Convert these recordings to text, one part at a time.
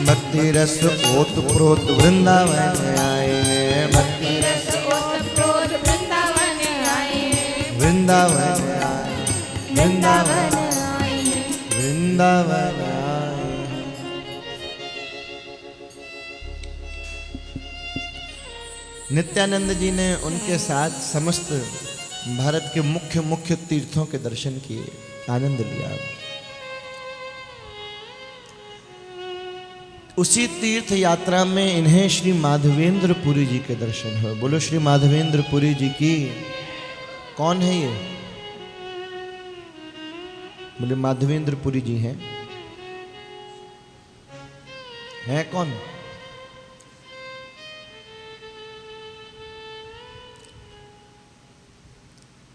भक्ति रस ओत प्रोत वृंदावन आए हैं, भक्ति रस ओतप्रोत वृंदावन आए हैं, वृंदावन आए, वृंदावन आए हैं, वृंदावन आए। नित्यानंद जी ने उनके साथ समस्त भारत के मुख्य मुख्य तीर्थों के दर्शन किए, आनंद लिया। उसी तीर्थ यात्रा में इन्हें श्री माधवेंद्र पुरी जी के दर्शन हुए। बोलो श्री माधवेंद्र पुरी जी की। कौन है ये? बोले माधवेंद्र पुरी जी हैं। हैं कौन?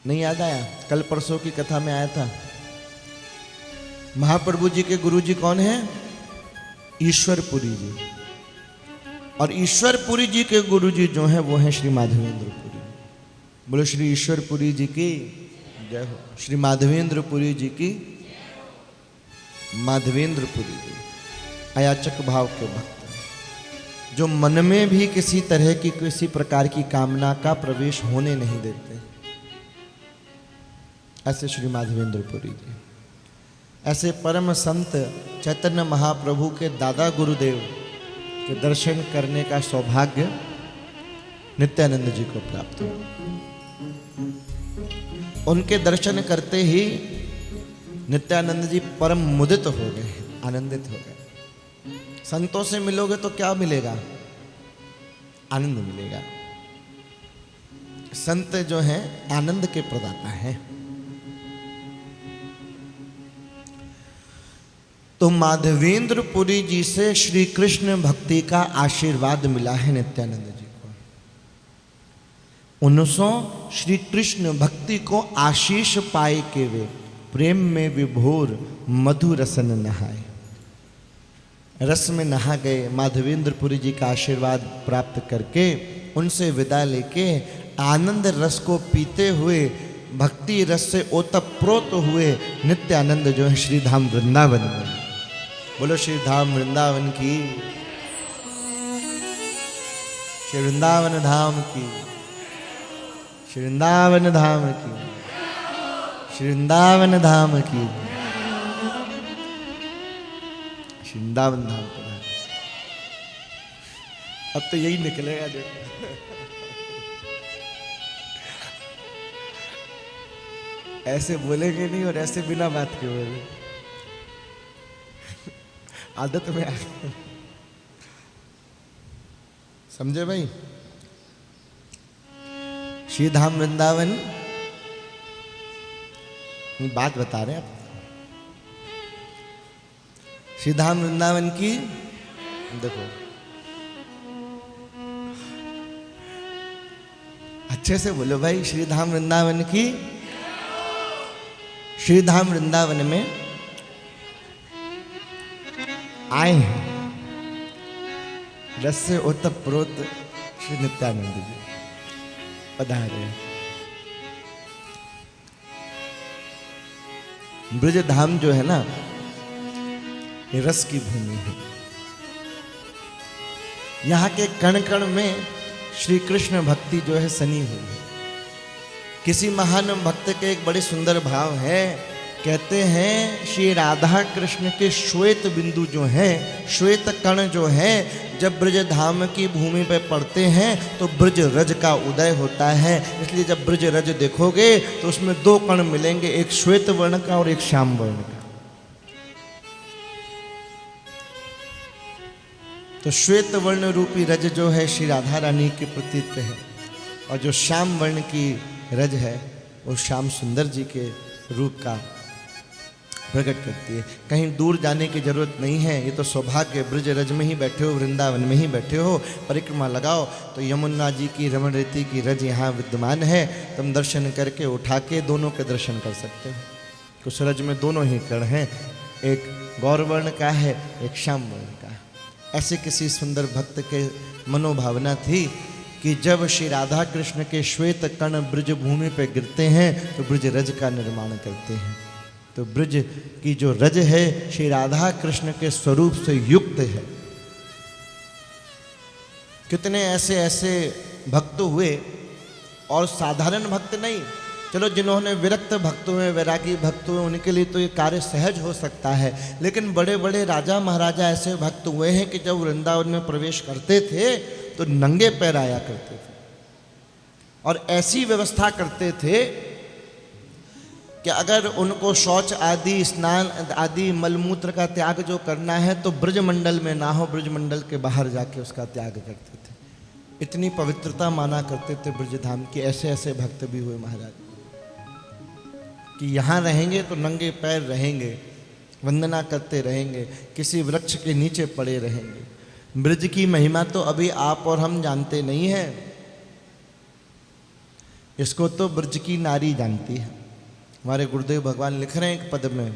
नहीं याद आया? कल परसों की कथा में आया था। महाप्रभु जी के गुरु जी कौन हैं? ईश्वरपुरी जी। और ईश्वरपुरी जी के गुरु जी जो हैं वो हैं श्री माधवेंद्र पुरी। बोलो श्री ईश्वरपुरी जी की जय हो। श्री माधवेंद्र पुरी जी की। माधवेंद्र पुरी जी अयाचक भाव के भक्त, जो मन में भी किसी तरह की किसी प्रकार की कामना का प्रवेश होने नहीं देते, ऐसे श्री माधवेंद्र पुरी जी। ऐसे परम संत चैतन्य महाप्रभु के दादा गुरुदेव के दर्शन करने का सौभाग्य नित्यानंद जी को प्राप्त हुआ। उनके दर्शन करते ही नित्यानंद जी परम मुदित हो गए, आनंदित हो गए। संतों से मिलोगे तो क्या मिलेगा? आनंद मिलेगा। संत जो हैं आनंद के प्रदाता हैं। तो माधवेंद्र पुरी जी से श्री कृष्ण भक्ति का आशीर्वाद मिला है नित्यानंद जी को। 1900 श्री कृष्ण भक्ति को आशीष पाए के वे प्रेम में विभोर मधु रसन नहाए। रस में नहा गए। माधवेंद्र पुरी जी का आशीर्वाद प्राप्त करके उनसे विदा लेके आनंद रस को पीते हुए भक्ति रस से ओतप्रोत हुए नित्यानंद जो है श्री धाम वृंदावन में। बोलो श्री धाम वृंदावन की, श्री वृंदावन धाम की, श्री वृंदावन धाम की, श्री वृंदावन धाम की, श्री वृंदावन धाम का। अब तो यही निकलेगा देखो। ऐसे बोलेंगे नहीं और ऐसे बिना बात के बोले, आदत में आ गई। समझे भाई? श्री धाम वृंदावन बात बता रहे हैं आप। श्री धाम वृंदावन की देखो, अच्छे से बोलो भाई। श्री धाम वृंदावन की। श्री धाम वृंदावन में आए हैं रस से ओतप्रोत श्री नित्यानंद जी पधारे हैं। ब्रज धाम जो है ना, ये रस की भूमि है। यहाँ के कण कण में श्री कृष्ण भक्ति जो है सनी हुई है। किसी महान भक्त के एक बड़े सुंदर भाव है। कहते हैं श्री राधा कृष्ण के श्वेत बिंदु जो हैं, श्वेत कण जो हैं, जब ब्रज धाम की भूमि पर पड़ते हैं तो ब्रज रज का उदय होता है। इसलिए जब ब्रज रज देखोगे तो उसमें दो कण मिलेंगे, एक श्वेत वर्ण का और एक श्याम वर्ण का। तो श्वेत वर्ण रूपी रज जो है श्री राधा रानी के प्रतीक है, और जो श्याम वर्ण की रज है वो श्याम सुंदर जी के रूप का प्रकट करती है। कहीं दूर जाने की जरूरत नहीं है। ये तो सौभाग्य, ब्रज रज में ही बैठे हो, वृंदावन में ही बैठे हो। परिक्रमा लगाओ तो यमुना जी की रमण रीति की रज यहाँ विद्यमान है। तुम दर्शन करके उठा के दोनों के दर्शन कर सकते हो। कुछ रज में दोनों ही कण हैं, एक गौरवर्ण का है, एक श्याम वर्ण का है। ऐसे किसी सुंदर भक्त के मनोभावना थी कि जब श्री राधा कृष्ण के श्वेत कण ब्रज भूमि पर गिरते हैं तो ब्रज रज का निर्माण करते हैं। तो ब्रज की जो रज है श्री राधा कृष्ण के स्वरूप से युक्त है। कितने ऐसे ऐसे भक्त हुए, और साधारण भक्त नहीं, चलो जिन्होंने विरक्त भक्त हुए, वैरागी भक्त हुए, उनके लिए तो ये कार्य सहज हो सकता है, लेकिन बड़े बड़े राजा महाराजा ऐसे भक्त हुए हैं कि जब वृंदावन में प्रवेश करते थे तो नंगे पैर आया करते थे, और ऐसी व्यवस्था करते थे कि अगर उनको शौच आदि, स्नान आदि, मलमूत्र का त्याग जो करना है तो ब्रजमंडल में ना हो, ब्रजमंडल के बाहर जाके उसका त्याग करते थे। इतनी पवित्रता माना करते थे ब्रजधाम की। ऐसे ऐसे भक्त भी हुए महाराज कि यहाँ रहेंगे तो नंगे पैर रहेंगे, वंदना करते रहेंगे, किसी वृक्ष के नीचे पड़े रहेंगे। ब्रज की महिमा तो अभी आप और हम जानते नहीं हैं, इसको तो ब्रज की नारी जानती है। हमारे गुरुदेव भगवान लिख रहे हैं एक पद में,